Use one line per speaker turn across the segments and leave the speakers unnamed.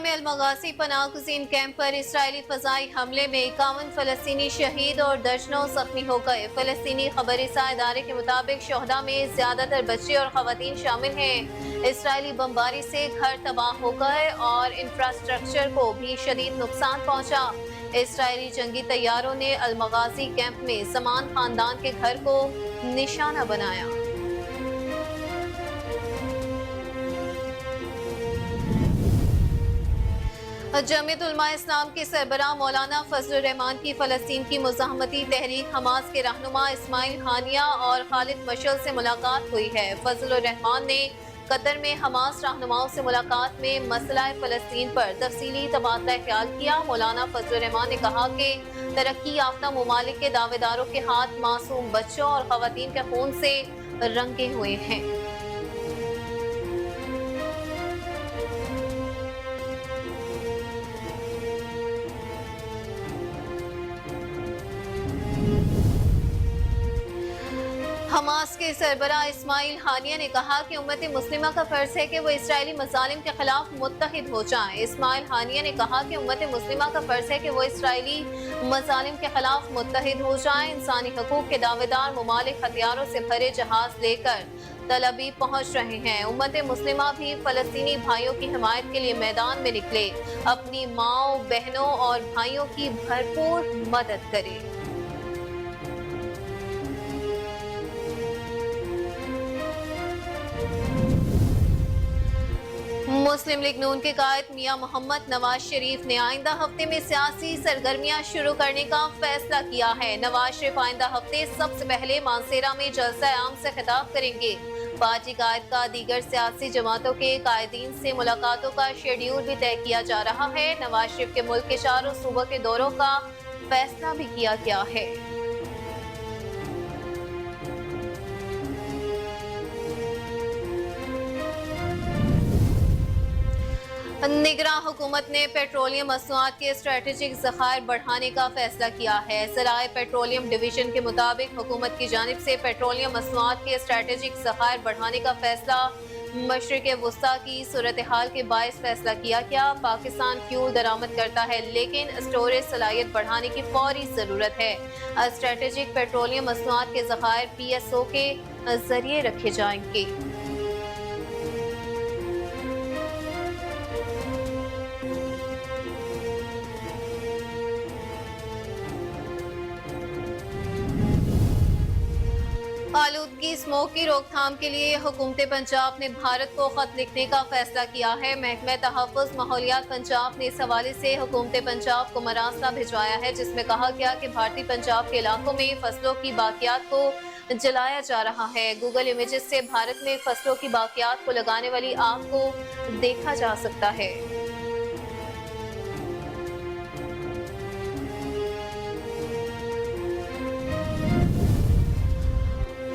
में अल-मगासी पनाह-गुज़ीन कैंप पर इसराइली फ़ज़ाई हमले में 51 फ़लस्तीनी शहीद और दर्जनों ज़ख्मी हो गए। फ़लस्तीनी खबर-रसा इदारे के मुताबिक शोहदा में ज़्यादातर बच्चे और ख़वातीन शामिल हैं। इसराइली बमबारी से घर तबाह हो गए और इंफ्रास्ट्रक्चर को भी शदीद नुकसान पहुँचा। इसराइली जंगी तैयारों ने अल-मगासी कैंप में समान खानदान के घर को निशाना बनाया। जमीयत उलमा इस्लाम के सरबराह मौलाना फजलुर रहमान की फ़लस्तीन की मुज़ाहमती तहरीक हमास के रहनुमा इस्माइल हानिया और खालिद मशअल से मुलाकात हुई है। फजलुर रहमान ने कतर में हमास रहनुमाओं से मुलाकात में मसला फ़लस्तीन पर तफसीली तबादला ख्याल किया। मौलाना फजलुर रहमान ने कहा कि तरक्की याफ्ता ममालिक के दावेदारों के हाथ मासूम बच्चों और ख़वातीन के खून से रंगे हुए हैं। हमास के सरबराह इस्माइल हानिया ने कहा कि उम्मत मुस्लिमा का फर्ज है कि वो इसराइली मज़ालिम के खिलाफ मुत्तहिद हो जाएं। इस्माइल हानिया ने कहा कि उम्मत मुस्लिमा का फर्ज है कि वो इसराइली मज़ालिम के खिलाफ मुत्तहिद हो जाएं। इंसानी हकूक के दावेदार ममालिक हथियारों से भरे जहाज लेकर तल अबीब पहुँच रहे हैं। उम्मत मुस्लिमा भी फ़लस्तीनी भाइयों की हिमायत के लिए मैदान में निकले, अपनी माओ बहनों और भाइयों की भरपूर मदद करे। मुस्लिम लीग नून के कायद मियां मोहम्मद नवाज शरीफ ने आइंदा हफ्ते में सियासी सरगर्मियां शुरू करने का फैसला किया है। नवाज शरीफ आइंदा हफ्ते सबसे पहले मानसेरा में जलसा आम से खिताब करेंगे। पार्टी कायद का दीगर सियासी जमातों के कायदीन से मुलाकातों का शेड्यूल भी तय किया जा रहा है। नवाज शरीफ के मुल्क के चारों सूबों के दौरों का फैसला भी किया गया है। निगरान हुकूमत ने पेट्रोलियम मसनूआत के स्ट्रेटेजिक ज़खायर बढ़ाने का फैसला किया है। ज़राए पेट्रोलियम डिवीजन के मुताबिक हुकूमत की जानिब से पेट्रोलियम मसनूआत के स्ट्रेटेजिक ज़खायर बढ़ाने का फैसला मशरिक़ वुस्ता की सूरत हाल के बायस फैसला किया गया। पाकिस्तान फ्यूल दरामद करता है, लेकिन स्टोरेज सलाहियत बढ़ाने की फौरी ज़रूरत है। स्ट्रेटेजिक पेट्रोलियम मसनूआत के ज़खायर PSO के जरिए रखे जाएंगे। आलूदगी स्मोक की रोकथाम के लिए हुकूमत पंजाब ने भारत को खत लिखने का फैसला किया है। महकमा तहफ़्फ़ुज़ माहौलियात पंजाब ने इस हवाले से हुकूमत पंजाब को मरासला भिजवाया है, जिसमें कहा गया कि भारतीय पंजाब के इलाकों में फसलों की बाकियात को जलाया जा रहा है। गूगल इमेजेस से भारत में फसलों की बाकियात को लगाने वाली आग को देखा जा सकता है।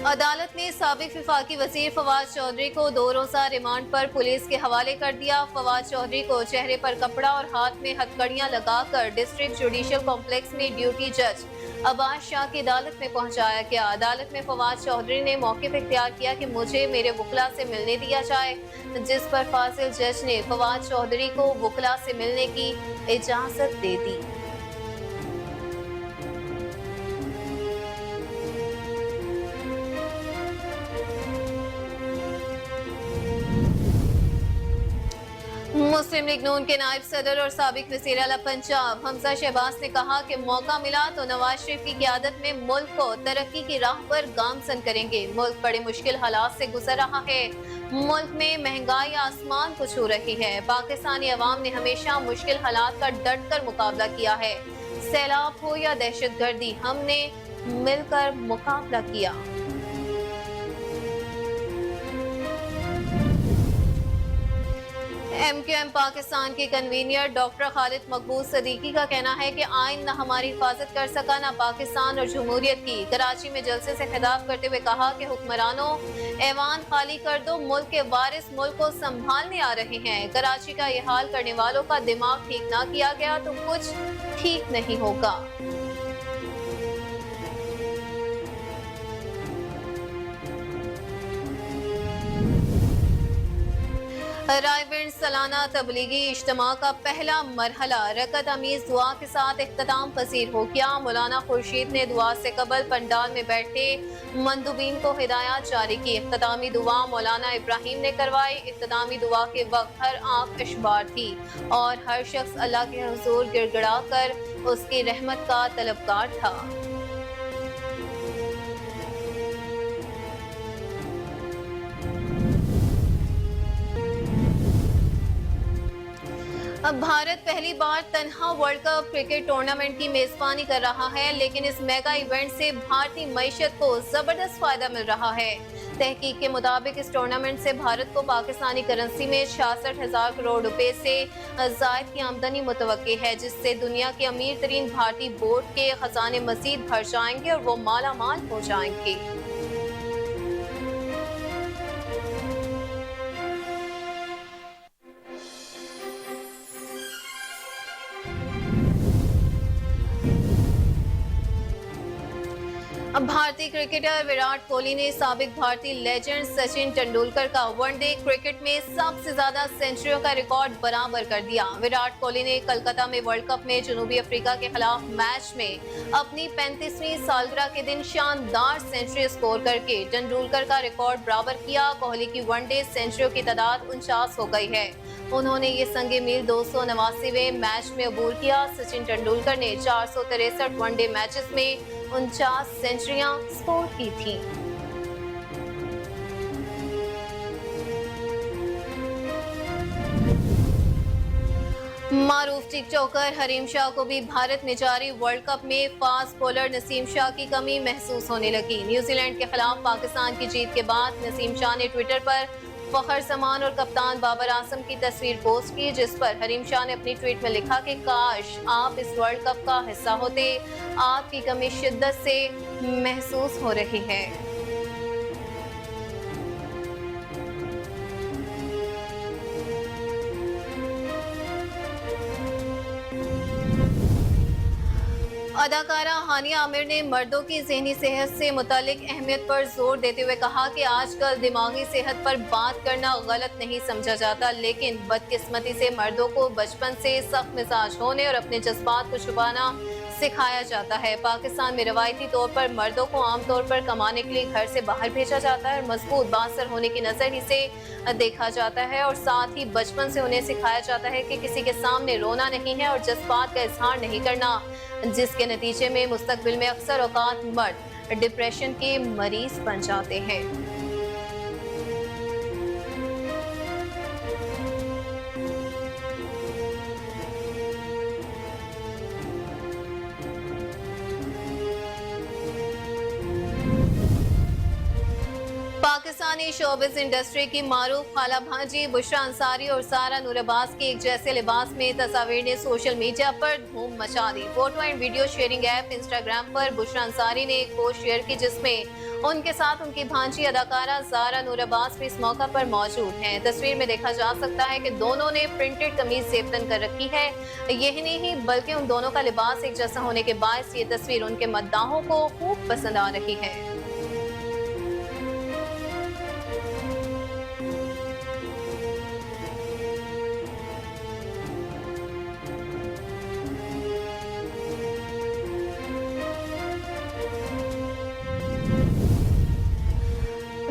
अदालत ने साबिक वफाकी वज़ीर फवाद चौधरी को 2 रोज़ा रिमांड पर पुलिस के हवाले कर दिया। फवाद चौधरी को चेहरे पर कपड़ा और हाथ में हथकड़ियां लगाकर डिस्ट्रिक्ट जुडिशल कॉम्प्लेक्स में ड्यूटी जज अब्बास शाह की अदालत में पहुंचाया गया। अदालत में फवाद चौधरी ने मौक़िफ़ इख्तियार किया कि मुझे मेरे वकला से मिलने दिया जाए, जिस पर फासिल जज ने फवाद चौधरी को वकला से मिलने की इजाज़त दे दी। मुस्लिम लीग नून के नायब सदर और साबिक वज़ीर आला पंजाब हमजा शहबाज ने कहा कि मौका मिला तो नवाज शरीफ की क़ियादत में मुल्क को तरक्की की राह पर गामजन करेंगे। मुल्क बड़े मुश्किल हालात से गुजर रहा है। मुल्क में महंगाई आसमान को छू रही है। पाकिस्तानी अवाम ने हमेशा मुश्किल हालात का डट कर मुकाबला किया है। सैलाब हो या दहशतगर्दी, हमने मिलकर मुकाबला किया। MQM पाकिस्तान के कन्वीनर डॉक्टर खालिद मकबूल सदीकी का कहना है कि आइन न हमारी हिफाजत कर सका न पाकिस्तान और जमहूरियत की। कराची में जलसे से खिताब करते हुए कहा कि हुक्मरानों, ऐवान खाली कर दो, मुल्क के वारिस मुल्क को संभालने आ रहे हैं। कराची का ये हाल करने वालों का दिमाग ठीक ना किया गया तो कुछ ठीक नहीं होगा। रायविंड सालाना तबलीगी इज्तिमा का पहला मरहला रकत अमीज दुआ के साथ इख्तिताम पसीर हो गया। मौलाना खुर्शीद ने दुआ से कबल पंडाल में बैठे मंदुबीन को हिदायत जारी की। इख्तितामी दुआ मौलाना इब्राहिम ने करवाई। इख्तितामी दुआ के वक्त हर आंख इशबार थी और हर शख्स अल्लाह के हुजूर गिड़गिड़ा कर उसकी रहमत का तलबगार था। अब भारत पहली बार तन्हा वर्ल्ड कप क्रिकेट टूर्नामेंट की मेजबानी कर रहा है, लेकिन इस मेगा इवेंट से भारतीय मईशत को जबरदस्त फायदा मिल रहा है। तहकीक के मुताबिक इस टूर्नामेंट से भारत को पाकिस्तानी करेंसी में 66,000 करोड़ रुपए से जायद की आमदनी मुतवक्की है, जिससे दुनिया के अमीर तरीन भारतीय बोर्ड के खजाने मजीद भर जाएंगे और वो माला माल हो जाएंगे। अब भारतीय क्रिकेटर विराट कोहली ने साबिक भारतीय लेजेंड सचिन तेंदुलकर का वनडे क्रिकेट में सबसे ज्यादा सेंचुरियों का रिकॉर्ड बराबर कर दिया। विराट कोहली ने कोलकाता में वर्ल्ड कप में जनूबी अफ्रीका के खिलाफ मैच में अपनी 35वीं सालगिरह के दिन शानदार सेंचुरी स्कोर करके तेंदुलकर का रिकॉर्ड बराबर किया। कोहली की वनडे सेंचुरियों की तादाद 49 हो गई है। उन्होंने ये संगे मील 289वें मैच में अबूर किया। सचिन तेंदुलकर ने 463 वनडे मैचेस में 49 सेंचुरियां स्कोर की थी। मारूफ टिकटॉकर हरीम शाह को भी भारत में जारी वर्ल्ड कप में फास्ट बॉलर नसीम शाह की कमी महसूस होने लगी। न्यूजीलैंड के खिलाफ पाकिस्तान की जीत के बाद नसीम शाह ने ट्विटर पर फखर जमान और कप्तान बाबर आजम की तस्वीर पोस्ट की, जिस पर हरीम शाह ने अपनी ट्वीट में लिखा कि काश आप इस वर्ल्ड कप का हिस्सा होते, आपकी कमी शिद्दत से महसूस हो रही है। अदाकारा हानिया आमिर ने मर्दों की ज़हनी सेहत से मुतालिक अहमियत पर जोर देते हुए कहा कि आजकल दिमागी सेहत पर बात करना गलत नहीं समझा जाता, लेकिन बदकिस्मती से मर्दों को बचपन से सख्त मिजाज होने और अपने जज्बात को छुपाना सिखाया जाता है। पाकिस्तान में रवायती तौर पर मर्दों को आमतौर पर कमाने के लिए घर से बाहर भेजा जाता है और मजबूत बासर होने की नजर ही से देखा जाता है, और साथ ही बचपन से उन्हें सिखाया जाता है कि किसी के सामने रोना नहीं है और जज्बात का इजहार नहीं करना, जिसके नतीजे में मुस्तकबिल में अक्सर औकात मर्द डिप्रेशन के मरीज बन जाते हैं। पाकिस्तानी शोबिज़ इंडस्ट्री की मारूफ खाला भांजी बुशरा अंसारी और सारा नूर अब्बास के एक जैसे लिबास में तस्वीर ने सोशल मीडिया पर धूम मचा दी। Photo and video sharing app Instagram पर बुशरा अंसारी ने एक पोस्ट शेयर की, जिसमें उनके साथ उनकी भांजी अदाकारा सारा नूर अब्बास भी इस मौका पर मौजूद हैं। तस्वीर में देखा जा सकता है कि दोनों ने प्रिंटेड कमीज सेबतन कर रखी है। यही नहीं बल्कि उन दोनों का लिबास एक जैसा होने के बायस ये तस्वीर उनके मद्दाहों को खूब पसंद आ रही है।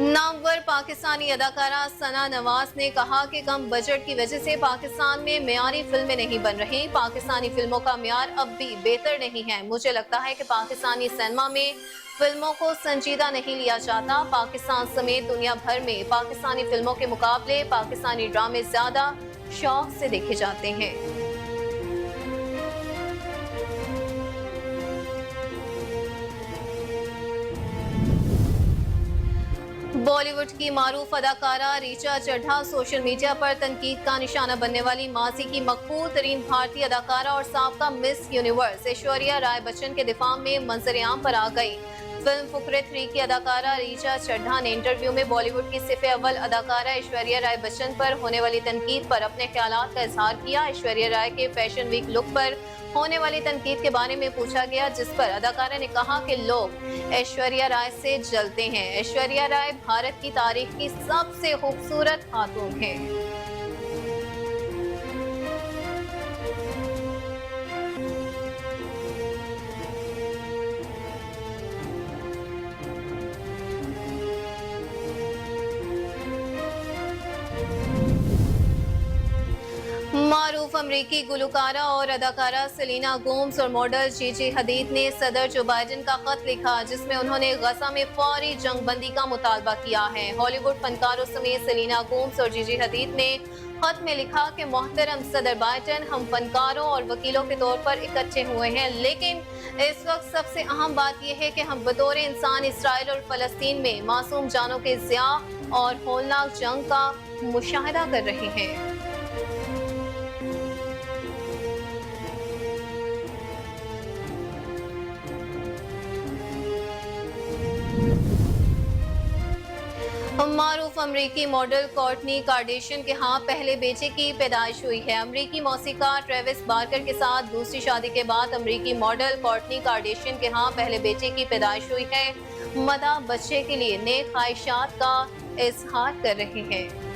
नामवर पाकिस्तानी अदाकारा सना नवाज ने कहा कि कम बजट की वजह से पाकिस्तान में मियारी फिल्में नहीं बन रही। पाकिस्तानी फिल्मों का मियार अब भी बेहतर नहीं है। मुझे लगता है कि पाकिस्तानी सिनेमा में फिल्मों को संजीदा नहीं लिया जाता। पाकिस्तान समेत दुनिया भर में पाकिस्तानी फिल्मों के मुकाबले पाकिस्तानी ड्रामे ज्यादा शौक से देखे जाते हैं। बॉलीवुड की मारूफ अदाकारा रीचा चड्ढा सोशल मीडिया पर तनकीद का निशाना बनने वाली माजी की मकबूल तरीन भारतीय अदाकारा और साबका मिस यूनिवर्स ऐश्वर्या राय बच्चन के दिफा में मंजर-ए-आम पर आ गई। फिल्म फुकरे 3 की अदाकारा रीचा चड्ढा ने इंटरव्यू में बॉलीवुड की सिफ़े अव्वल अदाकारा ऐश्वर्या राय बच्चन पर होने वाली तनकीद पर अपने ख्यालात का इजहार किया। ऐश्वर्या राय के फैशन वीक लुक पर होने वाली तनकीद के बारे में पूछा गया, जिस पर अदाकारा ने कहा कि लोग ऐश्वर्या राय से जलते हैं। ऐश्वर्या राय भारत की तारीख की सबसे खूबसूरत खातून हैं। अमरीकी गुलकारा और अदाकारा सेलिना गोम्स और मॉडल जीजी हदीद ने सदर जो बाइडेन का खत लिखा, जिसमें उन्होंने गजा में फौरी जंगबंदी का मुतालबा किया है। हॉलीवुड फनकारों समेत सेलिना गोम्स और जीजी हदीद ने खत में लिखा कि मोहतरम सदर बाइडेन, हम फनकारों और वकीलों के तौर पर इकट्ठे हुए हैं, लेकिन इस वक्त सबसे अहम बात यह है कि हम बतौर इंसान इसराइल और फलस्तीन में मासूम जानों के ज़िया और होलनाक जंग का मुशाहिदा कर रहे हैं। मारूफ अमरीकी मॉडल कोर्टनी कार्डेशियन के यहाँ पहले बेटे की पैदाइश हुई है। अमरीकी मौसीकार ट्रेविस बार्कर के साथ दूसरी शादी के बाद अमरीकी मॉडल कोर्टनी कार्डेशियन के यहाँ पहले बेटे की पैदाइश हुई है। मदा बच्चे के लिए नेक ख्वाहिशात का इजहार कर रहे हैं।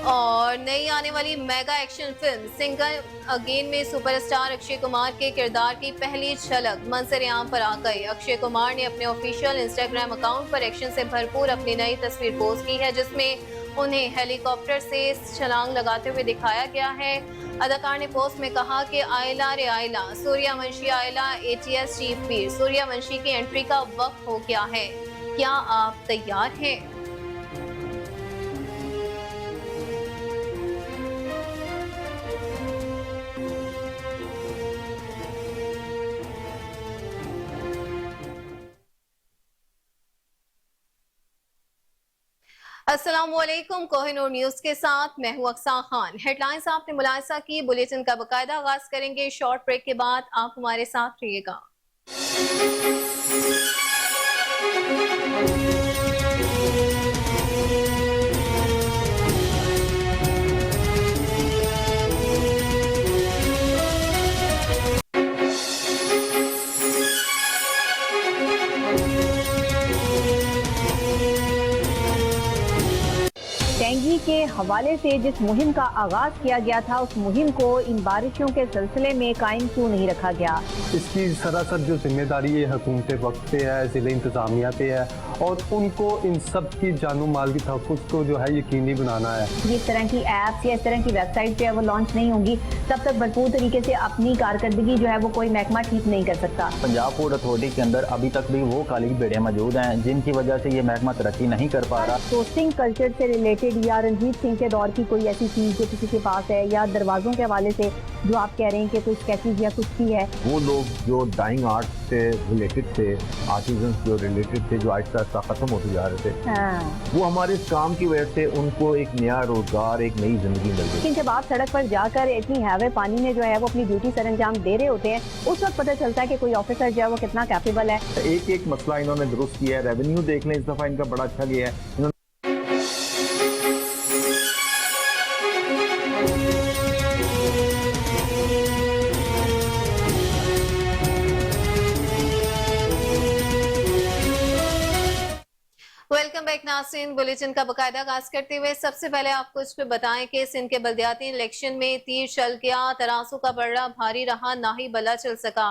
और नई आने वाली mega action film single again में सुपरस्टार अक्षय कुमार के किरदार की पहली झलक मंजर-ए-आम पर आ गई। अक्षय कुमार ने अपने ऑफिशियल इंस्टाग्राम अकाउंट पर एक्शन से भरपूर अपनी नई तस्वीर पोस्ट की है, जिसमें उन्हें हेलीकॉप्टर से छलांग लगाते हुए दिखाया गया है। अदाकार ने पोस्ट में कहा कि आयला रे आयला, सूर्यवंशी आयला, एटीएस चीफ वीर सूर्यवंशी की एंट्री का वक्त हो गया है, क्या आप तैयार हैं? अस्सलामुअलैकुम, कोहिनूर न्यूज के साथ मैं हूं अक्सा खान। हेडलाइंस आपने मुलाहिजा की, बुलेटिन का बाकायदा आगाज करेंगे। शॉर्ट ब्रेक के बाद आप हमारे साथ रहिएगा।
डेंगू के हवाले से जिस मुहिम का आगाज किया गया था, उस मुहिम को इन बारिशों के सिलसिले में कायम क्यों नहीं रखा गया?
इसकी सरासर जो जिम्मेदारी है हुकूमत वक्त पे है, ज़िले इंतजामिया पे है, और उनको इन सब की जानो माल की तहफ़्फ़ुज़ को जो है यकीनी बनाना है।
इस तरह की ऐप्स या इस तरह की वेबसाइट जो है वो लॉन्च नहीं होंगी तब तक भरपूर तरीके से अपनी कारकर्दगी जो है वो कोई महकमा ठीक नहीं कर सकता।
पंजाब पोर्ट अथॉरिटी के अंदर अभी तक भी वो काली बेड़ियां मौजूद हैं जिनकी वजह से ये महकमा तरक्की नहीं कर पा रहा।
सोर्सिंग कल्चर से रिलेटेड या रणजीत सिंह के दौर की कोई ऐसी चीज जो किसी के पास है, या दरवाजों के हवाले से जो आप कह रहे हैं कि कोई स्केचेस या कुछ भी है,
वो लोग जो डाइंग आर्ट से रिलेटेड थे, आर्टिजन्स जो रिलेटेड थे, जो आहिस्ता आहिस्ता खत्म होते जा रहे थे, वो हमारे इस काम की वजह से उनको एक नया रोजगार, एक नई जिंदगी मिल गई।
लेकिन जब आप सड़क पर जाकर इतनी हैवे पानी में जो है वो अपनी ड्यूटी सर अंजाम दे रहे होते हैं, उस वक्त पता चलता है कि कोई ऑफिसर जो है वो कितना कैपेबल है।
एक एक मसला इन्होंने दुरुस्त किया है। रेवेन्यू देख लें, इस दफा इनका बड़ा अच्छा गया है।
वेलकम बैक नाज़रीन। बुलेटिन का बाकायदा आगाज करते हुए सबसे पहले आपको इस पे बताएं कि सिंध के बल्दियाती इलेक्शन में तीर चल गया, तराजू का पलड़ा भारी रहा, ना ही बल्ला चल सका।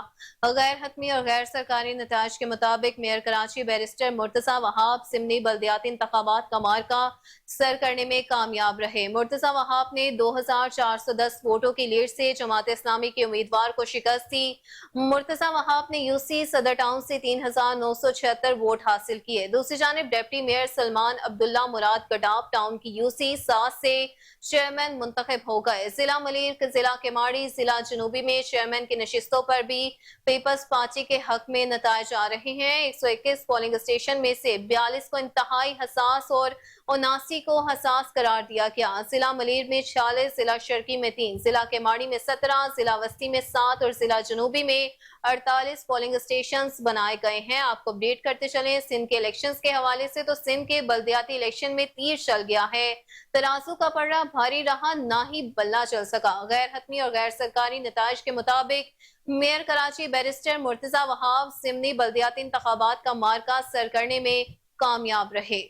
गैर हतमी और गैर सरकारी नताज के मुताबिक मेयर कराची बैरिस्टर मुर्तजा वहाब सिमनी बल्दियाती इंतखाबात का मार्का सर करने में कामयाब रहे। मुर्तजा वहाब ने 2410 वोटों की लीड से जमात इस्लामी के उम्मीदवार को शिकस्त दी। मुर्तजा वहाब ने यूसी सदर टाउन से 3976 वोट हासिल किए। दूसरी जानिब डिप्टी मेयर सलमान अब्दुल्ला मुराद गडाब टाउन की यूसी 7 से चेयरमैन मुंतखब हो गए। जिला मलिर, जिला केमाड़ी, जिला जनूबी में चेयरमैन की नशिस्तों पर भी पीपल्स पार्टी के हक में नतायज आ रहे हैं। 121 पोलिंग स्टेशन में से 42 को इंतहाई हसास और 79 को हसास करार दिया गया। जिला मलिर में 46, जिला शर्की में 3, जिला केमाड़ी में 17, जिला वस्ती में 7 और जिला जनूबी में 48 पोलिंग स्टेशन बनाए गए हैं। आपको अपडेट करते चलें सिंध के इलेक्शंस के हवाले से, तो सिंध के बल्दियाती इलेक्शन में तीर चल गया है, तराजू का पलड़ा भारी रहा, ना ही बल्ला चल सका। गैर हतमी और गैर सरकारी नताज के मुताबिक मेयर कराची बैरिस्टर मुर्तजा वहाब सिमनी बल्दियाती इंतखाबात का मार्का सर करने में कामयाब रहे।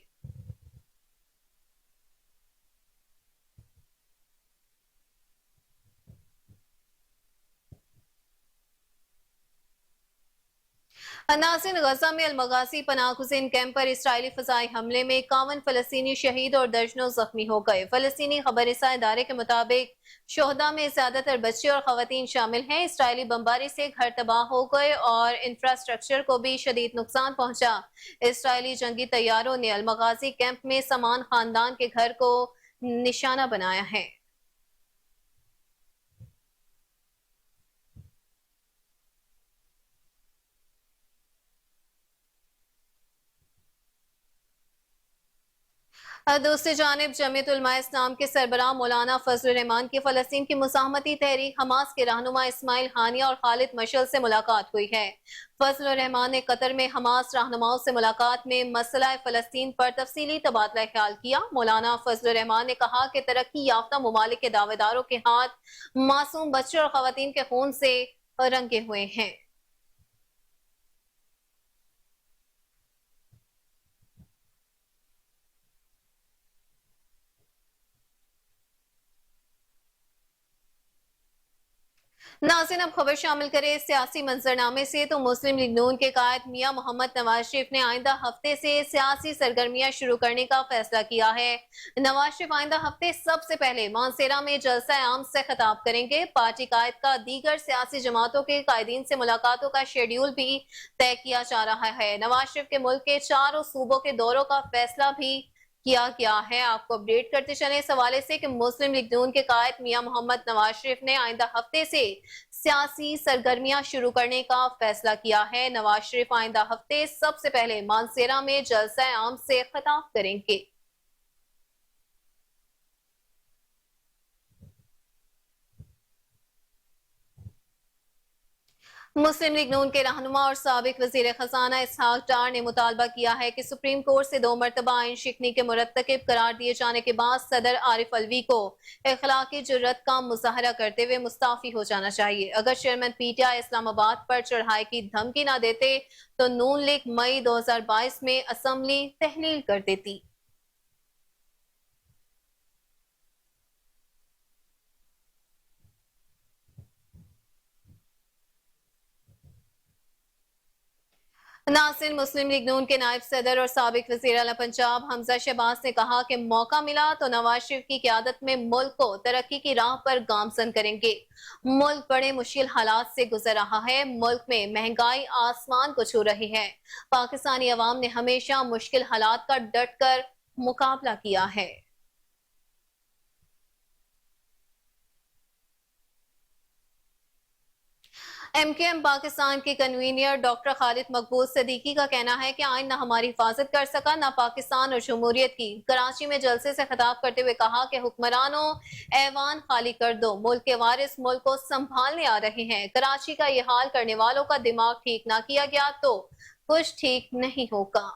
नाज़रीन, गजा में अलमगासी पनाहगुज़ीन कैंप पर इसराइली फ़ज़ाई हमले में 51 फ़लस्तीनी शहीद और दर्जनों जख्मी हो गए। फ़लस्तीनी खबरसां इदारे के मुताबिक शोहदा में ज़्यादातर बच्चे और ख़वातीन शामिल हैं। इसराइली बमबारी से घर तबाह हो गए और इंफ्रास्ट्रक्चर को भी शदीद नुकसान पहुंचा। इसराइली जंगी तैयारों ने अलमगासी कैंप में समान खानदान के घर को निशाना बनाया है। दूसरी जानिब जमीयत उलमा इस्लाम के सरबराह मौलाना फजल रहमान की फ़लस्तीन की मुसाहमती तहरीक हमास के रहनुमा इस्माइल हानिया और खालिद मशल से मुलाकात हुई है। फजल रहमान ने कतर में हमास रहनुमाओं से मुलाकात में मसला फ़लस्तीन पर तफसीली तबादला ख्याल किया। मौलाना फजल रहमान ने कहा कि तरक्की याफ्ता ममालिक के दावेदारों के हाथ मासूम बच्चों और ख़वातीन के खून से रंगे हुए हैं। नाज़रीन, अब खबर शामिल करें सियासी मंजरनामे से तो मुस्लिम लीग नून के कायद मियां मोहम्मद नवाज शरीफ ने आइंदा हफ्ते से सियासी सरगर्मियां शुरू करने का फैसला किया है। नवाज शरीफ आइंदा हफ्ते सबसे पहले मानसेरा में जलसा आम से खिताब करेंगे। पार्टी कायद का दीगर सियासी जमातों के कायदीन से मुलाकातों का शेड्यूल भी तय किया जा रहा है। नवाज शरीफ के मुल्क के चारों सूबों के दौरों का फैसला भी किया गया है। आपको अपडेट करते चले इस हवाले से कि मुस्लिम लीग नून के कायद मियां मोहम्मद नवाज शरीफ ने आइंदा हफ्ते से सियासी सरगर्मियां शुरू करने का फैसला किया है। नवाज शरीफ आइंदा हफ्ते सबसे पहले मानसेरा में जलसा आम से खिताब करेंगे। मुस्लिम लीग नून के रहनुमा और साबिक वजीर खजाना इसहाक डार ने मुतालबा किया है कि सुप्रीम कोर्ट से 2 मरतबा आइन शिकनी के मुरतकिब करार दिए जाने के बाद सदर आरिफ अलवी को इखलाकी जुर्रत का मुजाहरा करते हुए मुस्ताफी हो जाना चाहिए। अगर चेयरमैन पीटीआई इस्लामाबाद पर चढ़ाई की धमकी न देते तो नून लीग मई 2022 में असम्बली तहलील कर देती। नासिर, मुस्लिम लीग नून के नायब सदर और साबिक वज़ीर आला पंजाब हमजा शहबाज ने कहा कि मौका मिला तो नवाज शरीफ की क़यादत में मुल्क को तरक्की की राह पर गामजन करेंगे। मुल्क बड़े मुश्किल हालात से गुजर रहा है। मुल्क में महंगाई आसमान को छू रही है। पाकिस्तानी अवाम ने हमेशा मुश्किल हालात का डट कर मुकाबला किया है। एमकेएम पाकिस्तान के कन्वीनर डॉक्टर खालिद मकबूल सदीकी का कहना है कि आइन न हमारी हिफाजत कर सका न पाकिस्तान और जमहूरियत की। कराची में जलसे से खिताब करते हुए कहा कि हुक्मरानों ऐवान खाली कर दो, मुल्क के वारिस मुल्क को संभालने आ रहे हैं। कराची का ये हाल करने वालों का दिमाग ठीक ना किया गया तो कुछ ठीक नहीं होगा।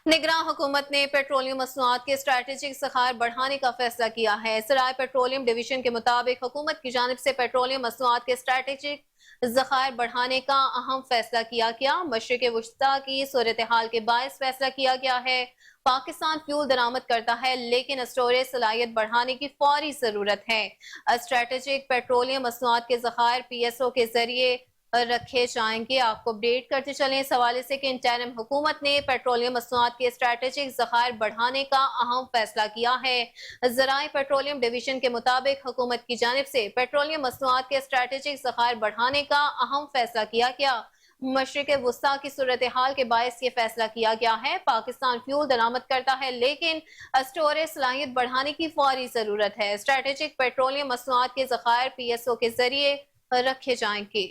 निगरान हुकूमत ने पेट्रोलियम मसनूआत के स्ट्रेटेजिक ज़खायर बढ़ाने का फैसला किया है। सराय पेट्रोलियम डिवीजन के मुताबिक हुकूमत की जानिब से पेट्रोलियम मसनूआत के स्ट्रेटेजिक ज़खायर बढ़ाने का अहम फैसला किया गया। मशरिक़ वस्ता की सूरत हाल के बायस फैसला किया गया है। पाकिस्तान फ्यूल दरामद करता है लेकिन स्टोरेज सलाहियत बढ़ाने की फौरी जरूरत है। स्ट्रेटेजिक पेट्रोलियम मसनूआत के ज़खायर PSO के जरिए रखे जाएंगे। आपको अपडेट करते चलें इस हवाले से कि इंटरिम हुकूमत ने पेट्रोलियम मसनूआत के स्ट्रेटेजिक ज़खायर बढ़ाने का अहम फैसला किया है। ज़राए पेट्रोलियम डिवीजन के मुताबिक हुकूमत की जानिब से पेट्रोलियम मसनूआत के स्ट्रेटेजिक ज़खायर बढ़ाने का अहम फैसला किया गया। मशरिक़ वस्ता की सूरत हाल के बायस ये फैसला किया गया है। पाकिस्तान फ्यूल दरामद करता है लेकिन स्टोरेज सलाहियत बढ़ाने की फौरी जरूरत है। स्ट्रेटेजिक पेट्रोलियम मसनूआत के ज़खायर PSO के जरिए रखे जाएंगे।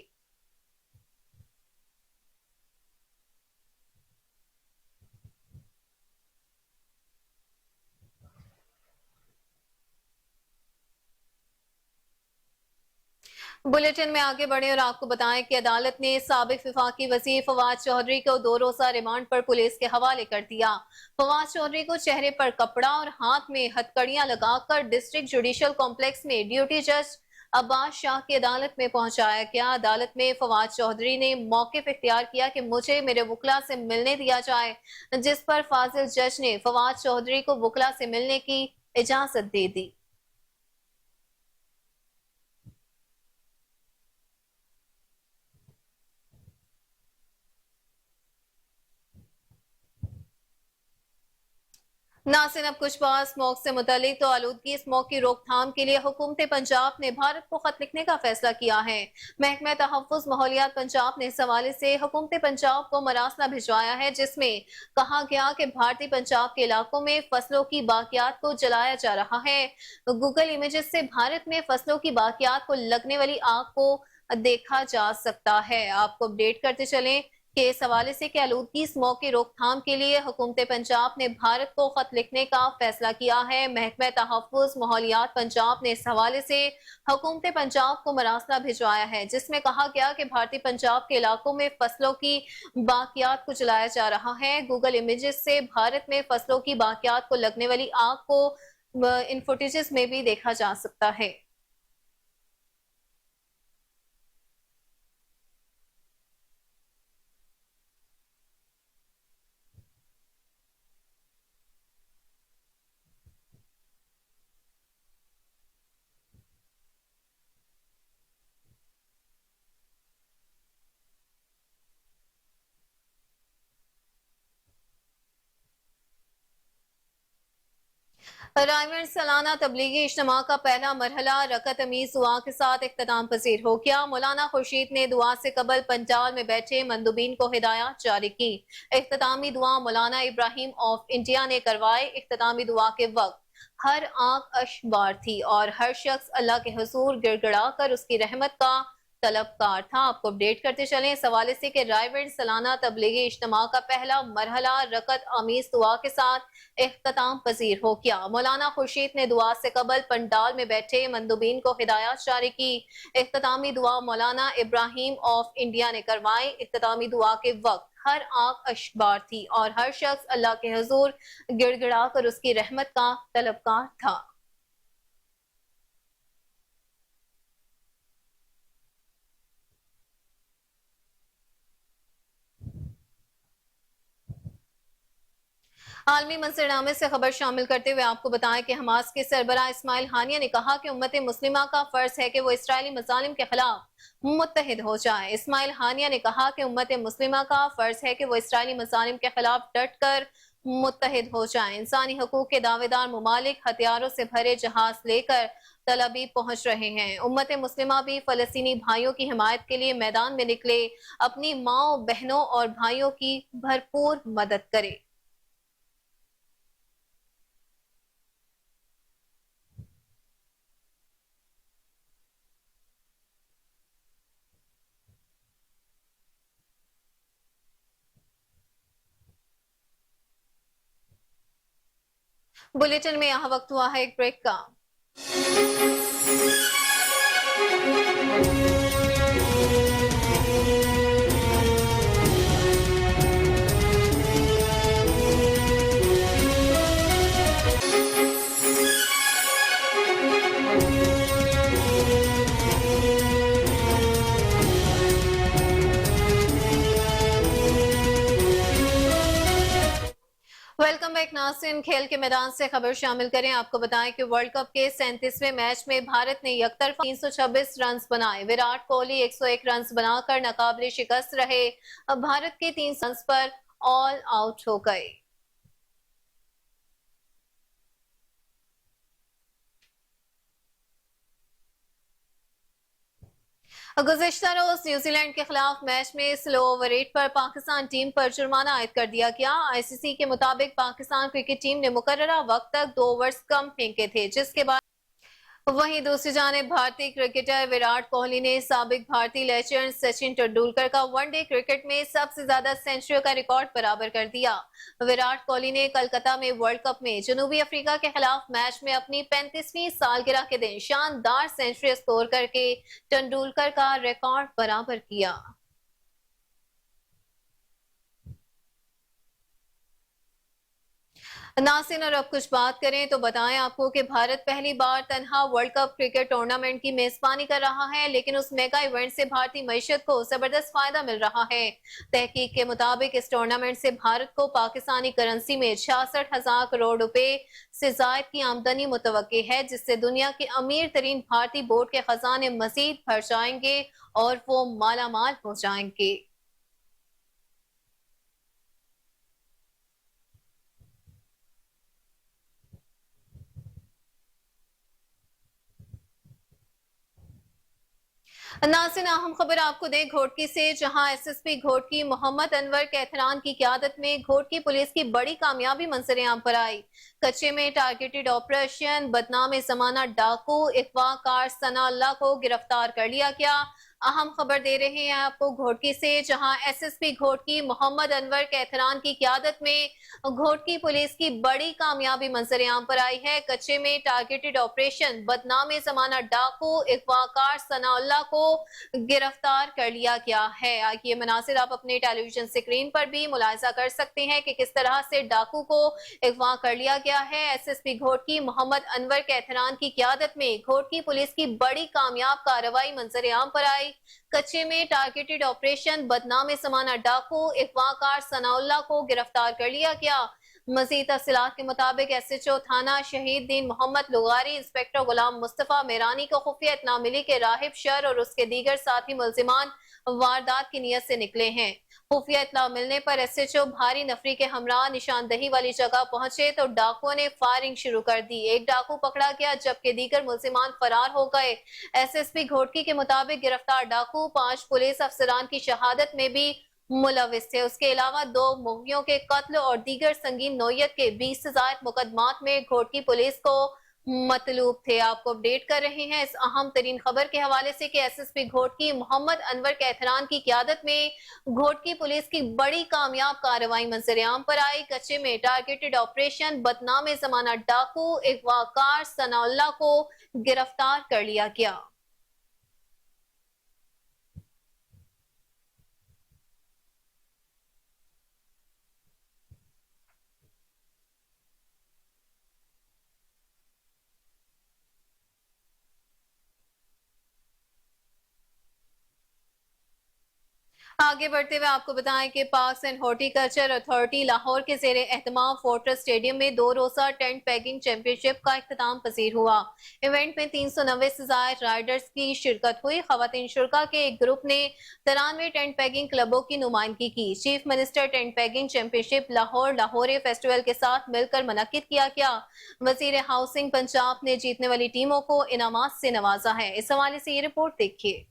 बुलेटिन में आगे बढ़े और आपको बताएं कि अदालत ने साबिक वफाकी वज़ीर फवाद चौधरी को 2 रोज़ा रिमांड पर पुलिस के हवाले कर दिया। फवाद चौधरी को चेहरे पर कपड़ा और हाथ में हथकड़ियां लगाकर डिस्ट्रिक्ट जुडिशल कॉम्प्लेक्स में ड्यूटी जज अब्बास शाह की अदालत में पहुंचाया गया। अदालत में फवाद चौधरी ने मौक़िफ़ इख्तियार किया कि मुझे मेरे वुकला से मिलने दिया जाए, जिस पर फाजिल जज ने फवाद चौधरी को वुकला से मिलने की इजाजत दे दी। नासिन अब कुछ बात स्मोक से मुतालिक तो आलूदगी स्मोक की रोकथाम के लिए हुकूमत पंजाब ने भारत को खत लिखने का फैसला किया है। महकमा तहफ़्फ़ुज़ माहौलियात पंजाब ने इस हवाले से हुकूमत पंजाब को मरासला भिजवाया है, जिसमें कहा गया कि भारतीय पंजाब के इलाकों में फसलों की बाकियात को जलाया जा रहा है। गूगल इमेजेस से भारत में फसलों की बाकियात को लगने वाली आग को देखा जा सकता है। आपको अपडेट करते चलें के इस हवाले से कि आलूदगी स्मोक की रोकथाम के लिए हुकूमत पंजाब ने भारत को खत लिखने का फैसला किया है। महकमा तहफ़्फ़ुज़ माहौलियात पंजाब ने इस हवाले से हुकूमत पंजाब को मरासला भिजवाया है, जिसमें कहा गया कि भारतीय पंजाब के इलाकों में फसलों की बाकियात को जलाया जा रहा है। गूगल इमेजेस से भारत में फसलों की बाकियात को लगने वाली आग को इन फुटेजेस में भी देखा जा सकता है। रायगढ़ सालाना तबलीगी इज्तिमा का पहला मरहला रकत अमीज दुआ के साथ इख्तिताम पजीर हो गया। मौलाना खुर्शीद ने दुआ से कबल पंडाल में बैठे मंदुबीन को हिदायत जारी की। इख्तितामी दुआ मौलाना इब्राहिम ऑफ इंडिया ने करवाए। इख्तितामी दुआ के वक्त हर आंख अश्बार थी और हर शख्स अल्लाह के हुजूर गिड़गिड़ा कर उसकी रहमत का तलबकार था। आपको अपडेट करते चलें इस हवाले से कि रायगढ़ सालाना तबलीगी इज्तिमा का पहला मरहला रकत आमीज दुआ के साथ इख्तिताम पजीर हो गया। मौलाना खुर्शीद ने दुआ से कबल पंडाल में बैठे मंदुबीन को हिदायत जारी की। इख्तितामी दुआ मौलाना इब्राहिम ऑफ इंडिया ने करवाई। इख्तितामी दुआ के वक्त हर आंख अश्बार थी और हर शख्स अल्लाह के हुजूर गिड़गिड़ा कर उसकी रहमत का तलबकार था। आलमी मंजरनामे से खबर शामिल करते हुए आपको बताएं कि हमास के सरबराह इस्माइल हानिया ने कहा कि उम्मत मुस्लिमा का फर्ज है कि वो इसराइली मजालिम के खिलाफ मुत्तहिद हो जाए। इस्माइल हानिया ने कहा कि उम्मत मुस्लिमा का फर्ज है कि वो इसराइली मजालिम के खिलाफ डट कर मुत्तहिद हो जाए। इंसानी हकूक के दावेदार ममालिक हथियारों से भरे जहाज लेकर तलबी पहुंच रहे हैं। उम्मत मुस्लिमा भी फलस्तीनी भाइयों की हिमायत के लिए मैदान में निकले, अपनी माओ बहनों और भाइयों की भरपूर मदद करे। बुलेटिन में यहाँ वक्त हुआ है एक ब्रेक का। वेलकम बैक नाज़रीन, खेल के मैदान से खबर शामिल करें। आपको बताएं कि वर्ल्ड कप के 37वें मैच में भारत ने यकतरफा 326 रन बनाए। विराट कोहली 101 रन बनाकर नाकाबिले शिकस्त रहे। अब भारत के 3 रन पर ऑल आउट हो गए। गुज़िश्ता रोज न्यूजीलैंड के खिलाफ मैच में स्लो ओवर रेट पर पाकिस्तान टीम पर जुर्माना आयद कर दिया गया। आईसीसी के मुताबिक पाकिस्तान क्रिकेट टीम ने मुकर्ररा वक्त तक 2 ओवर्स कम फेंके थे, जिसके बाद वहीं दूसरी जानिब भारतीय क्रिकेटर विराट कोहली ने साबिक भारतीय लेजेंड सचिन तेंदुलकर का वनडे क्रिकेट में सबसे ज्यादा सेंचुरी का रिकॉर्ड बराबर कर दिया। विराट कोहली ने कोलकाता में वर्ल्ड कप में जनूबी अफ्रीका के खिलाफ मैच में अपनी 35वीं सालगिरह के दिन शानदार सेंचुरी स्कोर करके तेंदुलकर का रिकॉर्ड बराबर किया। नासिन, और अब कुछ बात करें तो बताएं आपको कि भारत पहली बार तन्हा वर्ल्ड कप क्रिकेट टूर्नामेंट की मेजबानी कर रहा है, लेकिन उस मेगा इवेंट से भारतीय मईशत को जबरदस्त फायदा मिल रहा है। तहकीक के मुताबिक इस टूर्नामेंट से भारत को पाकिस्तानी करेंसी में 66,000 करोड़ रुपए से जायद की आमदनी मुतवक्की है, जिससे दुनिया के अमीर तरीन भारतीय बोर्ड के खजाने मजीद भर जाएंगे और वो मालामाल हो जाएंगे। नाज़रीन, अहम खबर आपको दें घोटकी से, जहां एसएसपी घोटकी मोहम्मद अनवर कैथरान की क़यादत में घोटकी पुलिस की बड़ी कामयाबी मंजर-ए-आम पर आई। कच्चे में टारगेटेड ऑपरेशन बदनाम ज़माना डाकू अगवा कार सना अल्लाह को गिरफ्तार कर लिया गया। अहम खबर दे रहे हैं आपको घोटकी से, जहां एसएसपी घोटकी मोहम्मद अनवर कैथरान की क़यादत में घोटकी पुलिस की बड़ी कामयाबी मंजर-ए-आम पर आई है। कच्चे में टारगेटेड ऑपरेशन बदनाम ज़माना डाकू अगवा कार सना अल्लाह को गिरफ्तार कर लिया गया है। ये मनासिर आप अपने टेलीविजन स्क्रीन पर भी मुलाहिजा कर सकते हैं कि किस तरह से डाकू को अगवा कर लिया गया है। एसएसपी घोटकी मोहम्मद अनवर कैथरान की क़यादत में घोटकी पुलिस की बड़ी कामयाब कार्रवाई मंजर-ए-आम पर आई। कच्चे में टारगेटेड ऑपरेशन बदनाम ज़माना डाकू अगवा कार सनाउल्लाह को गिरफ्तार कर लिया गया। मजीद तफसीलात के मुताबिक एसएचओ थाना शहीद दीन मोहम्मद लुगारी इंस्पेक्टर गुलाम मुस्तफा मेरानी को खुफिया इत्तला मिली के राहिब शर और उसके दीगर साथी मुल्जिमान वारदात की नीयत से निकले हैं। खुफिया इत्तला मिलने पर एसएचओ भारी नफरी के हमरा निशानदही वाली जगह पहुंचे तो डाकुओं ने फायरिंग शुरू कर दी। एक डाकू पकड़ा गया जबकि दीगर मुल्जिमान फरार हो गए। एसएसपी घोटकी के मुताबिक गिरफ्तार डाकू 5 पुलिस अफसरान की शहादत में भी मुलविस थे। उसके अलावा 2 मुग़ियों के कत्ल और दीगर संगीन नौयत के 20 से ज़ायद मुकदमात में घोटकी पुलिस को मतलूब थे। आपको अपडेट कर रहे हैं इस अहम तरीन खबर के हवाले से कि एसएसपी घोटकी मोहम्मद अनवर कैथरान की क़यादत में घोटकी पुलिस की बड़ी कामयाब कार्रवाई मंजर-ए-आम पर आई। कच्चे में टारगेटेड ऑपरेशन बदनाम ज़माना डाकू अगवा कार सनाउल्लाह को गिरफ्तार कर लिया गया। आगे बढ़ते हुए आपको बताएं कि parks and horticulture authority Lahore के ज़ेरे एहतमाम फोर्ट्रेस स्टेडियम में 2 रोज़ा टेंट पैगिंग चैंपियनशिप का इख्तिताम पजीर हुआ। इवेंट में 390 से ज़ायद राइडर्स की शिरकत हुई। ख़वातीन शुरा के एक ग्रुप ने 93 टेंट पैगिंग क्लबों की नुमाइंदगी की। Chief minister tent paging championship Lahore festival के साथ मिलकर मुनक्किद किया गया। वज़ीर हाउसिंग पंजाब ने जीतने वाली टीमों को इनामात से नवाजा है। इस हवाले से ये रिपोर्ट देखिए।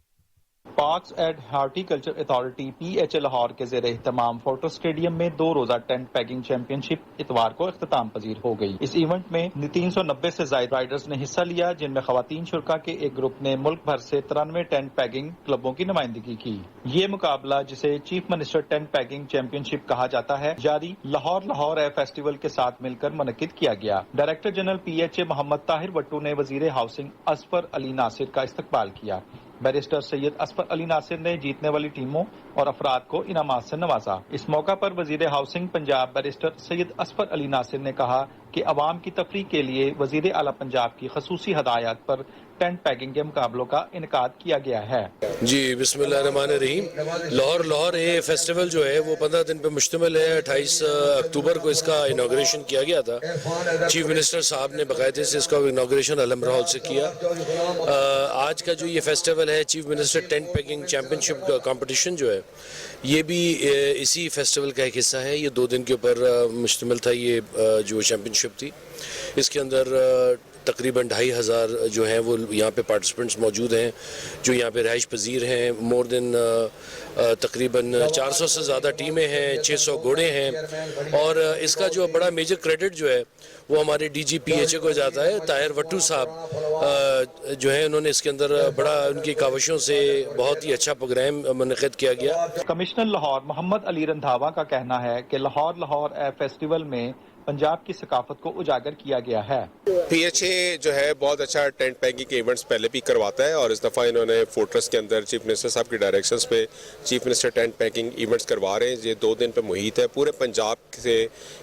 Parks and horticulture authority PHA Lahore के ज़ेरे एहतमाम फोर्ट्रेस स्टेडियम में 2 रोज़ा टेंट पैगिंग चैंपियनशिप इतवार को इख्तिताम पजीर हो गई। इस इवेंट में 390 से ज़ायद राइडर्स ने हिस्सा लिया, जिनमें ख़वातीन शुरा के एक ग्रुप ने मुल्क भर से 93 टेंट पैगिंग क्लबों की नुमाइंदगी की। ये मुकाबला, जिसे chief minister tent paging championship कहा जाता है, जारी लाहौर फेस्टिवल के साथ मिलकर मुनक्किद किया गया। Director general PHA Mohammad Tahir Wattoo ने वज़ीर हाउसिंग असफर अली नासिर का इस्तकबाल किया। बैरिस्टर सैयद असफर अली नासिर ने जीतने वाली टीमों और अफराद को इनामात से नवाजा। इस मौका पर वजीर हाउसिंग पंजाब बैरिस्टर सैयद असफर अली नासिर ने कहा कि अवाम की तफरीह के लिए वजीर आला पंजाब की खसूसी हदायत पर टेंट पैगिंग के मुकाबलों का इनकाद किया गया है।
जी बिस्मिल्लाहिर्रहमानिर्रहीम। लाहौर ये फेस्टिवल जो है वो 15 दिन पे मुश्तमिल है। 28 अक्टूबर को इसका इनाग्रेशन किया गया था। चीफ मिनिस्टर साहब ने बाकायदे से इसका इनाग्रेशन अलमरा हॉल से किया। आज का जो ये फेस्टिवल है, chief minister tent paging championship का कंपटीशन जो है, ये भी इसी फेस्टिवल का एक हिस्सा है। ये 2 दिन के ऊपर मुश्तमिल था। ये जो चैंपियनशिप थी, इसके अंदर तकरीबन 2500 जो हैं वो यहाँ पे पार्टिसिपेंट्स मौजूद हैं, जो यहाँ पे रहाइश पजीर हैं। मोर देन तकरीबन 400 से ज़्यादा टीमें हैं, 600 घोड़े हैं। और इसका जो बड़ा मेजर क्रेडिट जो है वो हमारे DG PHA को जाता है। ताहिर वट्टू साहब जो है, उन्होंने इसके अंदर बड़ा उनकी काविशों से बहुत ही अच्छा प्रोग्राम मुनक़िद किया गया।
कमिश्नर लाहौर मोहम्मद अली रंधावा का कहना है कि लाहौर फेस्टिवल में पंजाब की सकाफत को उजागर किया गया है।
PHA जो है बहुत अच्छा टेंट पैकिंग के इवेंट्स पहले भी करवाता है और इस दफ़ा इन्होंने फोर्ट्रेस के अंदर चीफ मिनिस्टर साहब की डायरेक्शंस पे chief minister tent packing events करवा रहे हैं। ये 2 दिन पे मुहित है, पूरे पंजाब से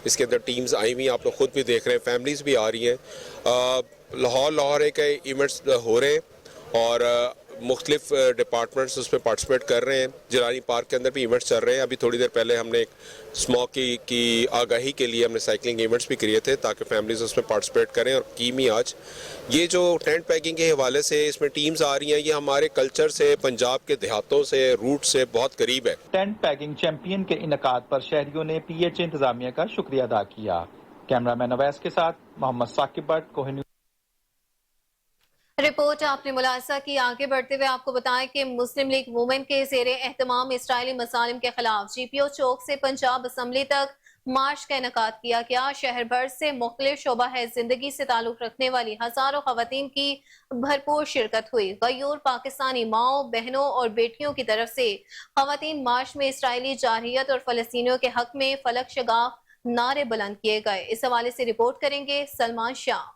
इसके अंदर टीम्स आई हुई हैं, आप लोग खुद भी देख रहे हैं, फैमिलीज भी आ रही हैं। लाहौर एक इवेंट्स हो रहे हैं और मुख्तलिफ डिपार्टमेंट्स उसमें पार्टिसिपेट कर रहे हैं। जिलानी पार्क के अंदर भी इवेंट्स चल रहे हैं। अभी थोड़ी देर पहले हमने एक स्मोक की आगाही के लिए हमने साइकिलिंग इवेंट्स भी किए थे ताकि फैमिलीज उसमें पार्टिसिपेट करें। और कीमी आज ये जो टेंट पैकिंग के हवाले से इसमें टीम्स आ रही हैं, ये हमारे कल्चर से, पंजाब के देहातों से, रूट से बहुत करीब है।
टेंट पैकिंग चैंपियन के इनकाद पर शहरियों ने PHA इंतजामिया का शुक्रिया अदा किया। कैमरामैन अवैस के साथ मोहम्मद साकिब भट्ट, कोहिनूर।
रिपोर्ट आपने मुलाजा की। आगे बढ़ते हुए आपको बताएं कि मुस्लिम लीग वुमेन के ज़ेरे एहतमाम इसराइली मसालिम के खिलाफ GPO चौक से पंजाब असम्बली तक मार्च का इनकाद किया गया। शहर भर से मुख्तलिफ शोबा है जिंदगी से ताल्लुक रखने वाली हजारों खवातीन की भरपूर शिरकत हुई। गयूर पाकिस्तानी माओ बहनों और बेटियों की तरफ से खवातीन मार्च में इसराइली जारहियत और फलस्तीनियों के हक में फलक शगाफ नारे बुलंद किए गए। इस हवाले से रिपोर्ट करेंगे Salman Shah.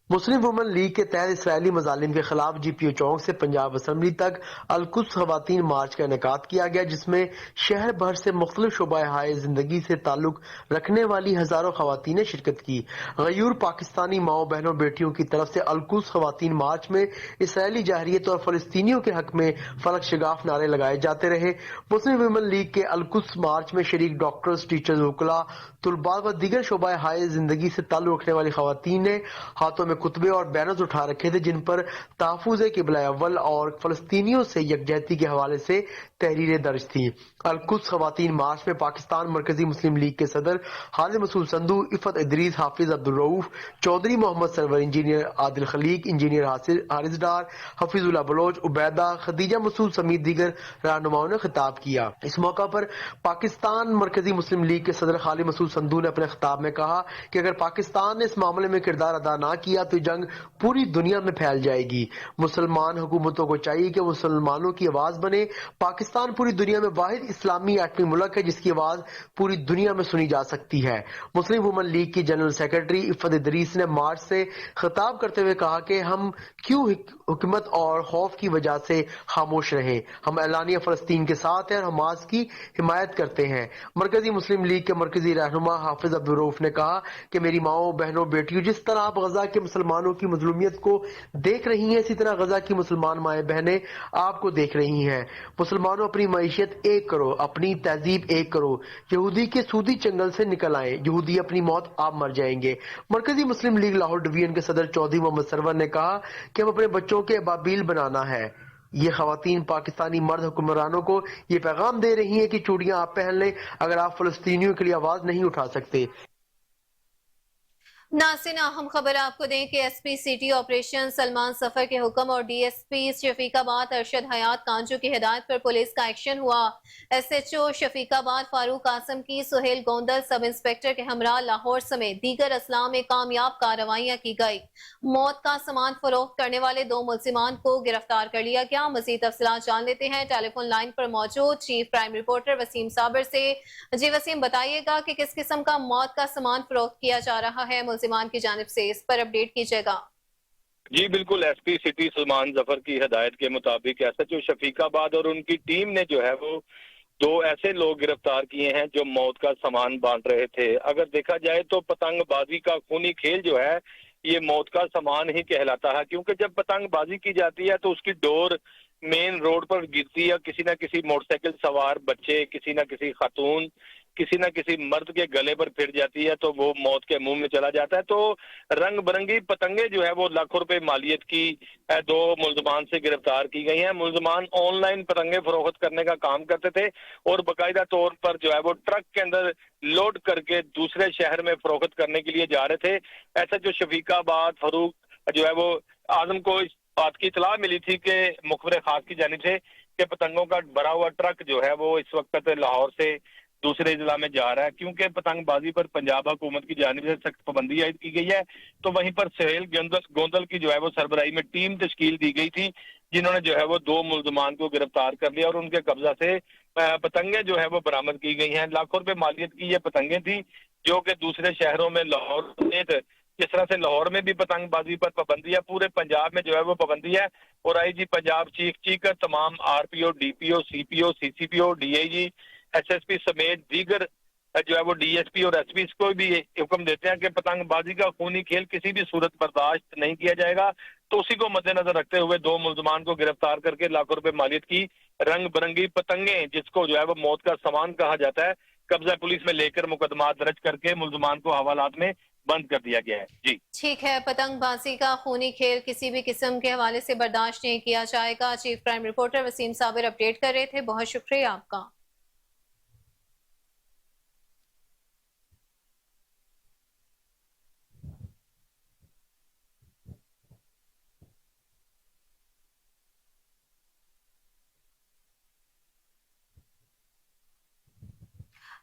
Muslim women league के तहत इसराइली मजालिम के खिलाफ GPO चौक से पंजाब असम्बली तक अलकुस खवातीन मार्च का इनेकाद किया गया, जिसमें शहर भर से मुख्तलिफ शोबा हाय जिंदगी से ताल्लुक रखने वाली हजारों खवातीन ने शिरकत की। गयूर पाकिस्तानी माओ बहनों बेटियों की तरफ से अलकुस खवातीन मार्च में इसराइली जाहरियत और फलस्तीनियों के हक में फलक शगाफ नारे लगाए जाते रहे। मुस्लिम वुमेन लीग के अलकुस मार्च में शरीक डॉक्टर्स, टीचर्स, वकला, तुलबा व दीगर शोबा हाय जिंदगी से ताल्लुक रखने वाली खवातीन ने हाथों में कुतबे और बैनर्स उठा रखे थे, जिन पर तहफ़्फ़ुज़ क़िबला अव्वल और फलस्तीनियों से यकजहती के हवाले से तहरीरें दर्ज थी। अलकुस खवातीन मार्च में पाकिस्तान मरकजी मुस्लिम लीग के सदर खालिद मसूद संधू, इफ़त इदरीस, हाफिज अब्दुल रऊफ, चौधरी मोहम्मद सरवर, इंजीनियर आदिल खलीक, इंजीनियर हारिस डार, हफीजुल्लाह बलोच, उबैदा, खदीजा मसूद समेत दीगर रहनुमाओं ने खिताब किया। इस मौका पर पाकिस्तान मरकजी मुस्लिम लीग के सदर खालिद मसूद संधू ने अपने खिताब में कहा कि अगर पाकिस्तान ने इस मामले में किरदार अदा ना किया तो जंग पूरी दुनिया में फैल जाएगी। मुसलमान हुकूमतों को चाहिए कि मुसलमानों की आवाज बने। पाकिस्तान पूरी दुनिया में वाहिद इस्लामी एटमी मुल्क है जिसकी आवाज पूरी दुनिया में सुनी जा सकती है। मुस्लिम वुमेन लीग की जनरल सेक्रेटरी इफ़त इदरीस ने मार्च से खिताब करते हुए कहा कि हम क्यों हुकूमत और खौफ की वजह से खामोश रहे। हम एलानिया फलस्तीन के साथ हैं और हमास की हिमायत करते हैं। मरकजी मुस्लिम लीग के मरकजी रहनुमा हाफिज अब्दुल रऊफ ने कहा कि मेरी माओ बहनों बेटियों, जिस तरह आप गजा के मुसलमानों की मजलूमियत को देख रही हैं, इसी तरह गजा की मुसलमान माएं बहनें आपको देख रही हैं। मुसलमानों, अपनी मईशत एक करो, अपनी तहजीब एक करो। यहूदी के सूदी चंगल से निकल आए। यहूदी अपनी मौत आप मर जाएंगे। मरकजी मुस्लिम लीग लाहौर डिवीजन के सदर चौधरी मोहम्मद सरवर ने कहा कि हम अपने बच्चों के अबाबील बनाना है। ये खवातीन पाकिस्तानी मर्द हुक्मरानों को ये पैगाम दे रही हैं कि चूड़ियां आप पहन लें अगर आप फलस्तीनियों के लिए आवाज नहीं उठा सकते।
नाज़रीन, अहम खबर आपको दें कि SP सिटी ऑपरेशन सलमान सफर के हुक्म और DSP शफीकाबाद अरशद हयात कांजू की हिदायत पर पुलिस का एक्शन हुआ। SHO शफीकाबाद फारूक आसम की सुहेल गोंदल सब इंस्पेक्टर के हमरा लाहौर समेत दीगर असला में कामयाब कार्रवाइयां की गई। मौत का सामान फरोख्त करने वाले 2 मुलजिमान को गिरफ्तार कर लिया गया। मजीद तफसीलात जान लेते हैं टेलीफोन लाइन पर मौजूद चीफ क्राइम रिपोर्टर वसीम साबर से। जी वसीम, बताइएगा कि किस किस्म का मौत का सामान फरोख्त किया जा रहा है मुल्जिमान की जानिब से, इस पर अपडेट कीजिएगा।
जी बिल्कुल, SP सिटी सलमान जफर की हिदायत के मुताबिक SHO शफीकाबाद और उनकी टीम ने जो है वो 2 ऐसे लोग गिरफ्तार किए हैं जो मौत का सामान बांट रहे थे। अगर देखा जाए तो पतंगबाजी का खूनी खेल जो है ये मौत का सामान ही कहलाता है, क्योंकि जब पतंगबाजी की जाती है तो उसकी डोर मेन रोड पर गिरती है, किसी ना किसी मोटरसाइकिल सवार बच्चे, किसी ना किसी खातून, किसी ना किसी मर्द के गले पर फिर जाती है तो वो मौत के मुंह में चला जाता है। तो रंग बिरंगी पतंगे जो है वो लाखों रुपए मालियत की 2 मुल्जमान से गिरफ्तार की गई हैं। मुल्जमान ऑनलाइन पतंगे फरोख्त करने का काम करते थे और बाकायदा तौर पर जो है वो ट्रक के अंदर लोड करके दूसरे शहर में फरोख्त करने के लिए जा रहे थे। ऐसा जो शफीकाबाद फारूक जो है वो आजम को इस बात की इतला मिली थी कि मुखबिर खास की जानिब से कि पतंगों का भरा हुआ ट्रक जो है वो इस वक्त लाहौर से दूसरे जिला में जा रहा है। क्योंकि पतंगबाजी पर पंजाब हुकूमत की जानिब से सख्त पाबंदी आयद की गई है, तो वहीं पर सुहेल गोंदल की जो है वो सरबराही में टीम तश्कील दी गई थी जिन्होंने जो है वो 2 मुल्जमान को गिरफ्तार कर लिया और उनके कब्जा से पतंगे जो है वो बरामद की गई हैं। लाखों रुपए मालियत की ये पतंगे थी जो कि दूसरे शहरों में लाहौर समेत जिस तरह से लाहौर में भी पतंगबाजी पर पाबंदी है, पूरे पंजाब में जो है वो पाबंदी है। और आईजी पंजाब चीख कर तमाम RPO, DPO, CPO, CCPO, DIG, SSP समेत दीगर जो है वो डीएसपी और एसपी को भी हुक्म देते हैं कि पतंगबाजी का खूनी खेल किसी भी सूरत बर्दाश्त नहीं किया जाएगा। तो उसी को मद्देनजर रखते हुए 2 मुल्जमान को गिरफ्तार करके लाखों रुपए मालियत की रंग बिरंगी पतंगे, जिसको जो है वो मौत का सामान कहा जाता है, कब्जा पुलिस में लेकर मुकदमा दर्ज करके मुल्जमान को हवालात में बंद कर दिया गया है। जी
ठीक है, पतंगबाजी का खूनी खेल किसी भी किस्म के हवाले से बर्दाश्त नहीं किया जाएगा। Chief crime reporter Waseem Sabir update कर रहे थे, बहुत शुक्रिया आपका।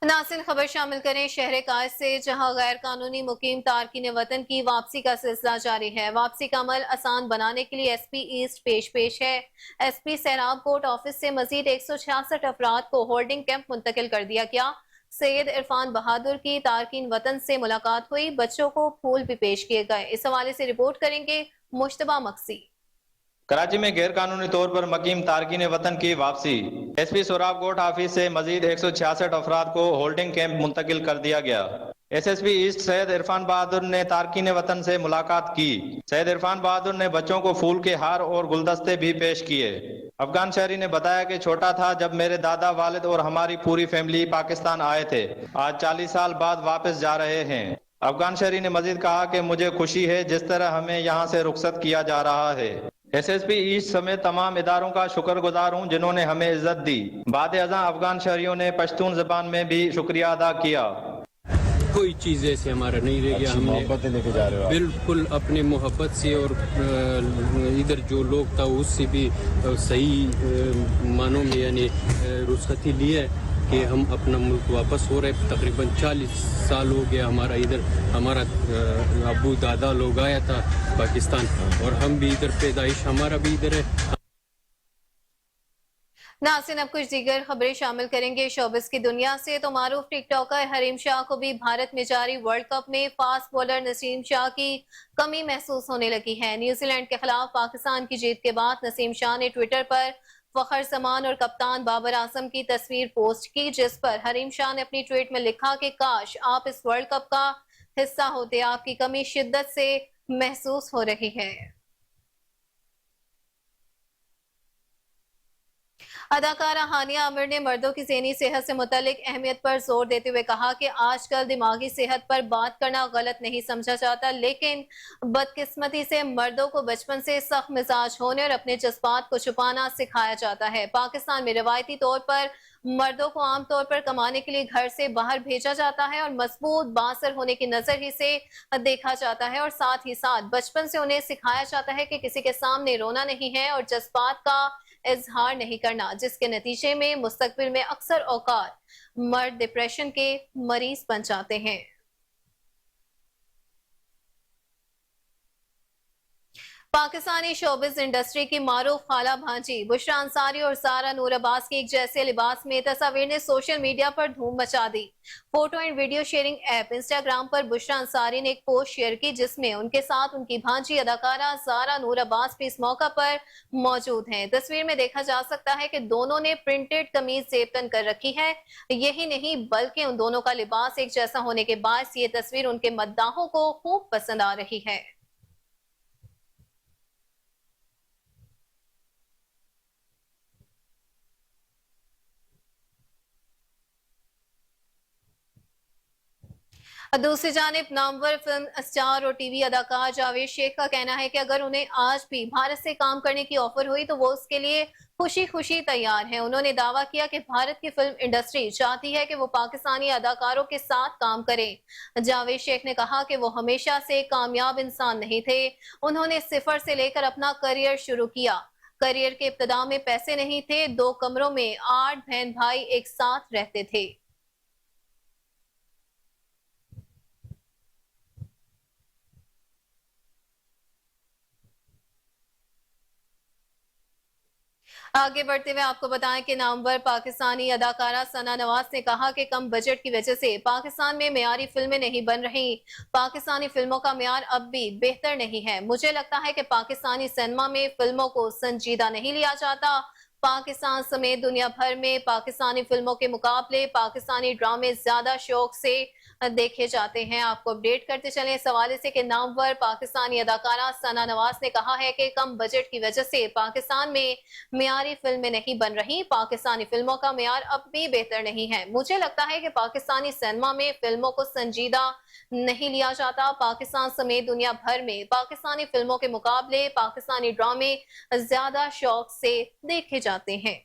नासिन खबर शामिल करें शहर कायद से, जहां गैर कानूनी मुकीम तारकीन वतन की वापसी का सिलसिला जारी है। वापसी का अमल आसान बनाने के लिए एसपी ईस्ट पेश है। एसपी सैराब कोर्ट ऑफिस से मजीद 166 अफराद को होल्डिंग कैंप मुंतकिल कर दिया गया। सैयद इरफान बहादुर की तारकीन वतन से मुलाकात हुई, बच्चों को फूल भी पेश किए गए। इस हवाले से रिपोर्ट करेंगे मुश्तबा मक्सी।
कराची में गैर कानूनी तौर पर मकीम तारकीन वतन की वापसी। एसपी सोराब कोर्ट ऑफिस से मजीद 166 अफराद को होल्डिंग कैंप मुंतकिल कर दिया गया। एसएसपी ईस्ट सैयद इरफान बहादुर ने तारकीन वतन से मुलाकात की। सैयद इरफान बहादुर ने बच्चों को फूल के हार और गुलदस्ते भी पेश किए। अफगान शहरी ने बताया कि छोटा था जब मेरे दादा, वालिद और हमारी पूरी फैमिली पाकिस्तान आए थे। आज 40 साल बाद वापस जा रहे हैं। अफगान शहरी ने मजीद कहा कि मुझे खुशी है जिस तरह हमें यहाँ से रुखसत किया जा रहा है। एसएसपी ईस्ट समेत तमाम इदारों का शुक्रगुजार हूँ जिन्होंने हमें इज्जत दी। बाद अज़ां अफगान शहरियों ने पश्तून जबान में भी शुक्रिया अदा किया।
कोई चीज़ ऐसे हमारा नहीं रह गया। हमने लेके जा रहे हो बिल्कुल अपने मोहब्बत से और इधर जो लोग था उससे भी सही मानों में यानी रुखसती ली है कि हम अपना मुल्क वापस हो रहे। तकरीबन 40 साल हो गया हमारा इधर, हमारा अबू दादा लोग आया था पाकिस्तान और हम भी इधर, पैदाइश हमारा भी इधर है।
नाज़रीन, अब कुछ दीगर खबरें शामिल करेंगे शोबिस की दुनिया से। तो मारूफ टिकटॉकर हरीम शाह को भी भारत में जारी वर्ल्ड कप में फास्ट बॉलर नसीम शाह की कमी महसूस होने लगी है। न्यूजीलैंड के खिलाफ पाकिस्तान की जीत के बाद नसीम शाह ने ट्विटर पर फखर जमान और कप्तान बाबर आजम की तस्वीर पोस्ट की, जिस पर हरीम शाह ने अपनी ट्वीट में लिखा कि काश आप इस वर्ल्ड कप का हिस्सा होते, आपकी कमी शिद्दत से महसूस हो रही है। अदाकारा हानिया आमिर ने मर्दों की ज़हनी सेहत से मुतालिक अहमियत पर जोर देते हुए कहा कि आजकल दिमागी सेहत पर बात करना गलत नहीं समझा जाता, लेकिन बदकिस्मती से मर्दों को बचपन से सख्त मिजाज होने और अपने जज्बात को छुपाना सिखाया जाता है। पाकिस्तान में रवायती तौर पर मर्दों को आमतौर पर कमाने के लिए घर से बाहर भेजा जाता है और मजबूत बासर होने की नजर ही से देखा जाता है, और साथ ही साथ बचपन से उन्हें सिखाया जाता है कि किसी के सामने रोना नहीं है और जज्बात का इजहार नहीं करना, जिसके नतीजे में मुस्तकबिल में अक्सर औकात मर्द डिप्रेशन के मरीज बन जाते हैं। पाकिस्तानी शोबिस इंडस्ट्री की मारूफ खाला भांजी बुशरा अंसारी और सारा नूर अब्बास के एक जैसे लिबास में तस्वीर ने सोशल मीडिया पर धूम मचा दी। Photo and video sharing app Instagram पर बुशरा अंसारी ने एक पोस्ट शेयर की, जिसमें उनके साथ उनकी भांजी अदाकारा सारा नूर अब्बास भी इस मौका पर मौजूद हैं। तस्वीर में देखा जा सकता है कि दोनों ने प्रिंटेड कमीज जेबतन कर रखी है। यही नहीं बल्कि उन दोनों का लिबास एक जैसा होने के बाद ये तस्वीर उनके मद्दाहों को खूब पसंद आ रही है। दूसरी जानिब नामवर फिल्म स्टार और टीवी अदाकार जावेद शेख का कहना है कि अगर उन्हें आज भी भारत से काम करने की ऑफर हुई तो वो उसके लिए खुशी खुशी तैयार हैं। उन्होंने दावा किया कि भारत की फिल्म इंडस्ट्री चाहती है कि वो पाकिस्तानी अदाकारों के साथ काम करें। जावेद शेख ने कहा कि वो हमेशा से कामयाब इंसान नहीं थे, उन्होंने सिफर से लेकर अपना करियर शुरू किया। करियर के इब्तिदा में पैसे नहीं थे, 2 कमरों में 8 बहन भाई एक साथ रहते थे। आगे बढ़ते हुए आपको बताएं कि नामवर पाकिस्तानी अदाकारा सना नवाज ने कहा कि कम बजट की वजह से पाकिस्तान में मेयारी फिल्में नहीं बन रही। पाकिस्तानी फिल्मों का मेयार अब भी बेहतर नहीं है। मुझे लगता है कि पाकिस्तानी सिनेमा में फिल्मों को संजीदा नहीं लिया जाता। पाकिस्तान समेत दुनिया भर में पाकिस्तानी फिल्मों के मुकाबले पाकिस्तानी ड्रामे ज्यादा शौक से देखे जाते हैं। आपको अपडेट करते चलें इस हवाले से कि नामवर पाकिस्तानी अदाकारा सना नवाज ने कहा है कि कम बजट की वजह से पाकिस्तान में मेयारी फिल्में नहीं बन रही। पाकिस्तानी फिल्मों का मेयार अब भी बेहतर नहीं है। मुझे लगता है कि पाकिस्तानी सिनेमा में फिल्मों को संजीदा नहीं लिया जाता। पाकिस्तान समेत दुनिया भर में पाकिस्तानी फिल्मों के मुकाबले पाकिस्तानी ड्रामे ज्यादा शौक से देखे जाते हैं।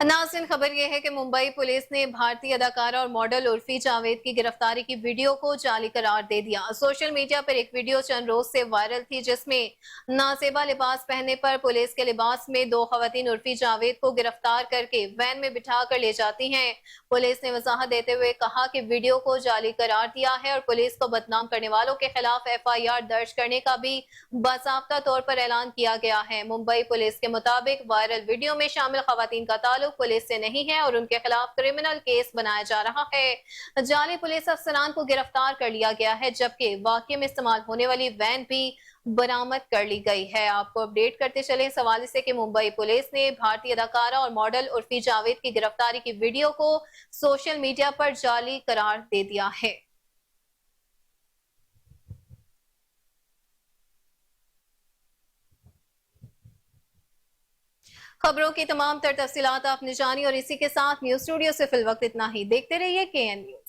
नाज़रीन, खबर यह है कि मुंबई पुलिस ने भारतीय अदाकारा और मॉडल उर्फी जावेद की गिरफ्तारी की वीडियो को जाली करार दे दिया। सोशल मीडिया पर एक वीडियो चंद रोज से वायरल थी जिसमें नाजेबा लिबास पहनने पर पुलिस के लिबास में दो खवातीन उर्फी जावेद को गिरफ्तार करके वैन में बिठा कर ले जाती हैं। पुलिस ने वजाहत देते हुए कहा कि वीडियो को जाली करार दिया है और पुलिस को बदनाम करने वालों के खिलाफ FIR दर्ज करने का भी बाकायदा तौर पर ऐलान किया गया है। मुंबई पुलिस के मुताबिक वायरल वीडियो में शामिल खवातीन का ताल्लुक पुलिस से नहीं है और उनके खिलाफ क्रिमिनल केस बनाया जा रहा है। जाली पुलिस अफसरान को गिरफ्तार कर लिया गया है जबकि वाकये में इस्तेमाल होने वाली वैन भी बरामद कर ली गई है। आपको अपडेट करते चले इस हवाले से कि मुंबई पुलिस ने भारतीय अदाकारा और मॉडल उर्फी जावेद की गिरफ्तारी की वीडियो को सोशल मीडिया पर जाली करार दे दिया है। खबरों की तमाम तर तफसीलात आपने जानी और इसी के साथ न्यूज स्टूडियो से फिल वक्त इतना ही। देखते रहिए KN न्यूज।